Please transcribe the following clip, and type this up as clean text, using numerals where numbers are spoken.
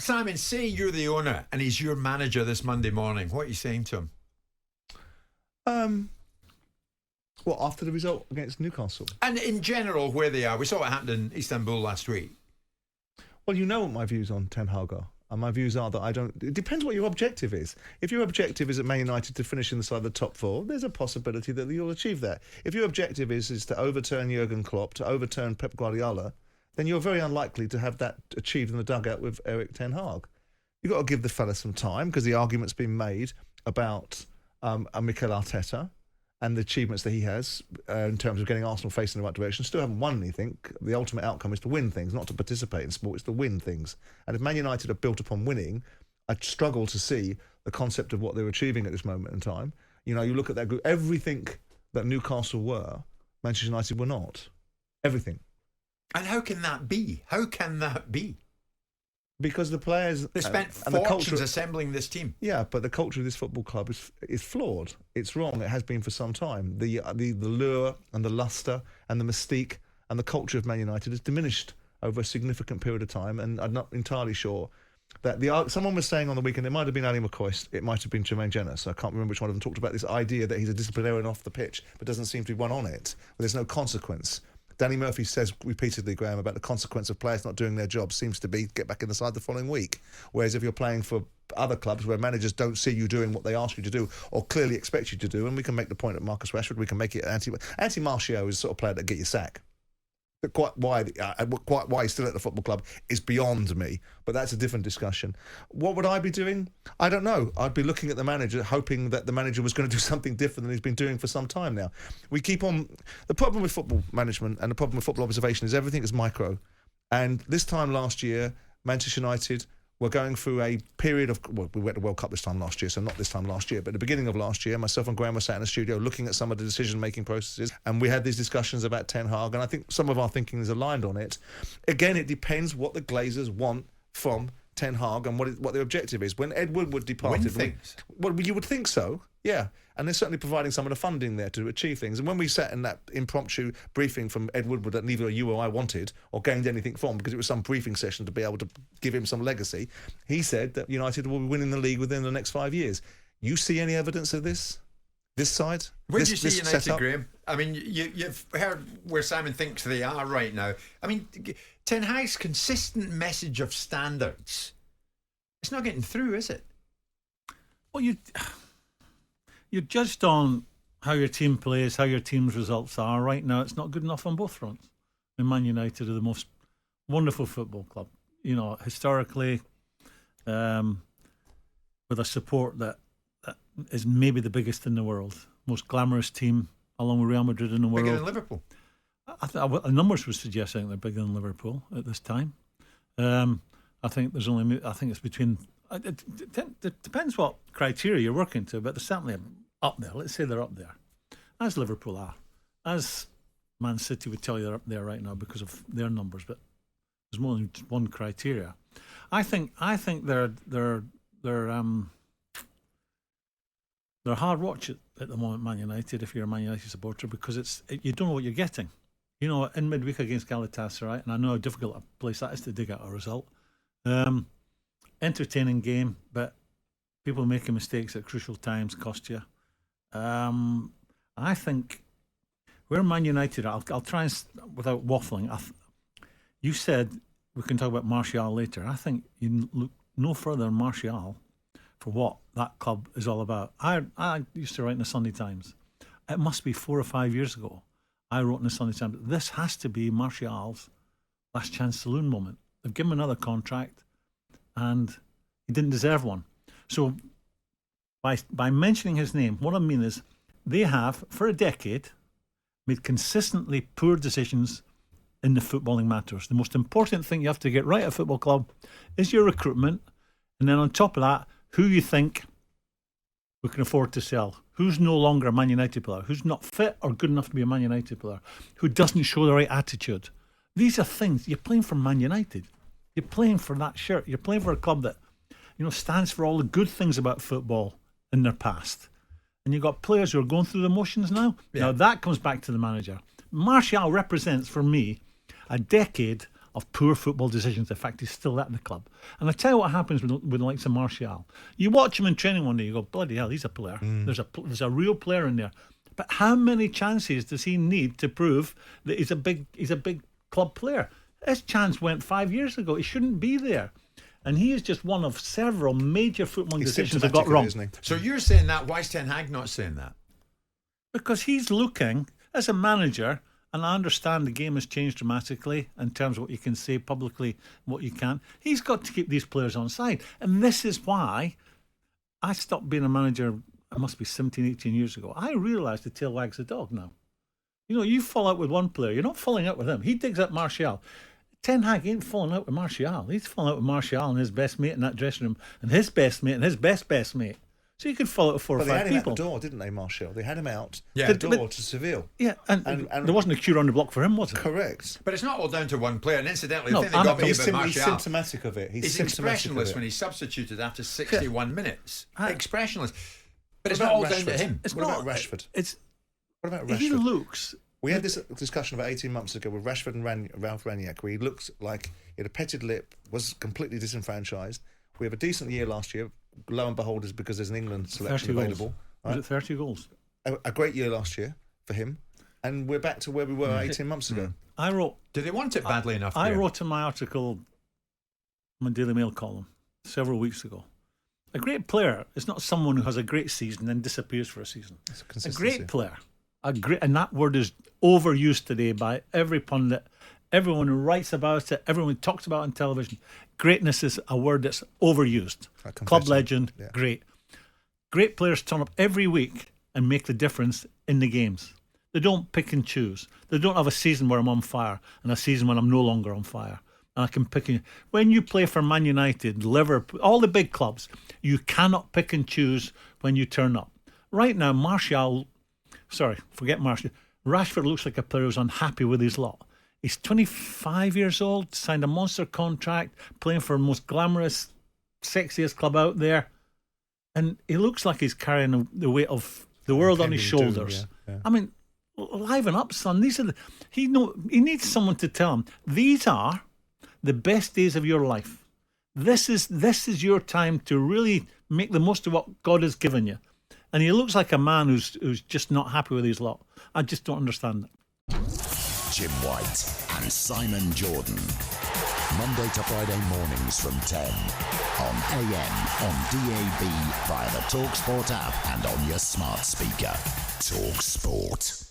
Simon, say you're the owner and he's your manager this Monday morning. What are you saying to him? Well, after the result against Newcastle. And in general, where they are. We saw what happened in Istanbul last week. Well, you know what my views on Ten Hag are. And my views are that I don't... It depends what your objective is. If your objective is at Man United to finish inside the top four, there's a possibility that you'll achieve that. If your objective is to overturn Jurgen Klopp, to overturn Pep Guardiola, then you're very unlikely to have that achieved in the dugout with Erik Ten Hag. You've got to give the fella some time, because the argument's been made about Mikel Arteta and the achievements that he has in terms of getting Arsenal facing the right direction. Still haven't won anything. The ultimate outcome is to win things, not to participate in sport. It's to win things. And if Man United are built upon winning, I struggle to see the concept of what they're achieving at this moment in time. You know, you look at that group, everything that Newcastle were, Manchester United were not. Everything. And how can that be? How can that be? Because the players... They spent fortunes assembling this team. Yeah, but the culture of this football club is flawed. It's wrong. It has been for some time. The lure and the lustre and the mystique and the culture of Man United has diminished over a significant period of time, and I'm not entirely sure that someone was saying on the weekend, it might have been Ali McCoist, it might have been Jermaine Jenas, I can't remember which one of them, talked about this idea that he's a disciplinarian off the pitch but doesn't seem to be one on it, where there's no consequence. Danny Murphy says repeatedly, Graham, about the consequence of players not doing their job seems to be get back in the side the following week. Whereas if you're playing for other clubs where managers don't see you doing what they ask you to do or clearly expect you to do, and we can make the point at Marcus Rashford, we can make it Anti-Martial is the sort of player that get you sacked. Quite why he's still at the football club is beyond me, but that's a different discussion. What would I be doing? I don't know. I'd be looking at the manager, hoping that the manager was going to do something different than he's been doing for some time now. We keep on... The problem with football management and the problem with football observation is everything is micro. And this time last year, Manchester United were going through a period of... Well, we went to the World Cup this time last year, so not this time last year, but at the beginning of last year, myself and Graham were sat in the studio looking at some of the decision-making processes, and we had these discussions about Ten Hag, and I think some of our thinking is aligned on it. Again, it depends what the Glazers want from Ten Hag and what their objective is. When Ed Woodward departed... Well, you would think so, yeah. And they're certainly providing some of the funding there to achieve things. And when we sat in that impromptu briefing from Ed Woodward that neither you or I wanted or gained anything from, because it was some briefing session to be able to give him some legacy, he said that United will be winning the league within the next 5 years. You see any evidence of this? This side? Where do you see United, setup? Graham? I mean, you've heard where Simon thinks they are right now. I mean, Ten Hag's consistent message of standards, it's not getting through, is it? Well, you're judged on how your team plays, how your team's results are. Right now, it's not good enough on both fronts. And Man United are the most wonderful football club, you know, historically, with a support that is maybe the biggest in the world, most glamorous team, along with Real Madrid in the world. Bigger than Liverpool. The numbers would suggest I think they're bigger than Liverpool at this time. I think it's between. It depends what criteria you're working to, but they're certainly up there. Let's say they're up there, as Liverpool are, as Man City would tell you they're up there right now because of their numbers. But there's more than one criteria. I think they're hard watch at the moment, Man United. If you're a Man United supporter, because you don't know what you're getting. You know, in midweek against Galatasaray, and I know how difficult a place that is to dig out a result. Entertaining game, but people making mistakes at crucial times cost you. I think where Man United are, I'll try and, without waffling, you said we can talk about Martial later. I think you look no further than Martial for what that club is all about. I used to write in the Sunday Times. It must be 4 or 5 years ago. I wrote in the Sunday Times, this has to be Martial's last chance saloon moment. They've given him another contract, and he didn't deserve one. So by mentioning his name, what I mean is they have, for a decade, made consistently poor decisions in the footballing matters. The most important thing you have to get right at a football club is your recruitment, and then on top of that, who you think we can afford to sell. Who's no longer a Man United player, who's not fit or good enough to be a Man United player, who doesn't show the right attitude. These are things, you're playing for Man United. You're playing for that shirt. You're playing for a club that, you know, stands for all the good things about football in their past. And you've got players who are going through the motions now. Yeah. Now that comes back to the manager. Martial represents, for me, a decade of poor football decisions. The fact he's still at the club. And I tell you what happens with the likes of Martial. You watch him in training one day, you go, bloody hell, he's a player. There's a real player in there. But how many chances does he need to prove that he's a big club player? His chance went 5 years ago. He shouldn't be there. And he is just one of several major football decisions that got wrong. So you're saying that. Why is Ten Hag not saying that? Because he's looking, as a manager, and I understand the game has changed dramatically in terms of what you can say publicly, what you can't. He's got to keep these players on side. And this is why I stopped being a manager, it must be 17, 18 years ago. I realised the tail wags the dog now. You know, you fall out with one player, you're not falling out with him. He digs up Martial. Ten Hag ain't falling out with Martial. He's falling out with Martial and his best mate in that dressing room, and his best mate and his best mate. So you could fall out with 4 or 5 people. They had him out the door, didn't they, Martial? They had him out the door to Seville. Yeah, and there wasn't a queue on the block for him, was it? Correct. But it's not all down to one player. And incidentally, No, the thing that got me He's about Martial, symptomatic of it. he's expressionless when he's substituted after 61 minutes. Expressionless. But it's What not all about down to Rashford? him. What about Rashford? What about Rashford? He looks... We had this discussion about 18 months ago with Rashford and Ralph Rangnick, where he looked like he had a petted lip, was completely disenfranchised. We have a decent year last year. Lo and behold, is because there's an England selection available. Was it 30 goals? A great year last year for him. And we're back to where we were 18 months ago. I wrote... Do they want it badly enough? I wrote in my article, my Daily Mail column, several weeks ago. A great player is not someone who has a great season and disappears for a season. A great player. And that word is overused today by every pundit, everyone who writes about it, everyone who talks about it on television. Greatness is a word that's overused. Club legend, great. Great players turn up every week and make the difference in the games. They don't pick and choose. They don't have a season where I'm on fire and a season when I'm no longer on fire. And I can pick and... When you play for Man United, Liverpool, all the big clubs, you cannot pick and choose when you turn up. Right now, forget Martial. Rashford looks like a player who's unhappy with his lot. He's 25 years old, signed a monster contract, playing for the most glamorous, sexiest club out there. And he looks like he's carrying the weight of the world on his shoulders. Yeah. I mean, liven up, son. He needs someone to tell him, these are the best days of your life. This is your time to really make the most of what God has given you. And he looks like a man who's just not happy with his lot. I just don't understand it. Jim White and Simon Jordan. Monday to Friday mornings from 10 on AM, on DAB, via the talkSPORT app and on your smart speaker. talkSPORT.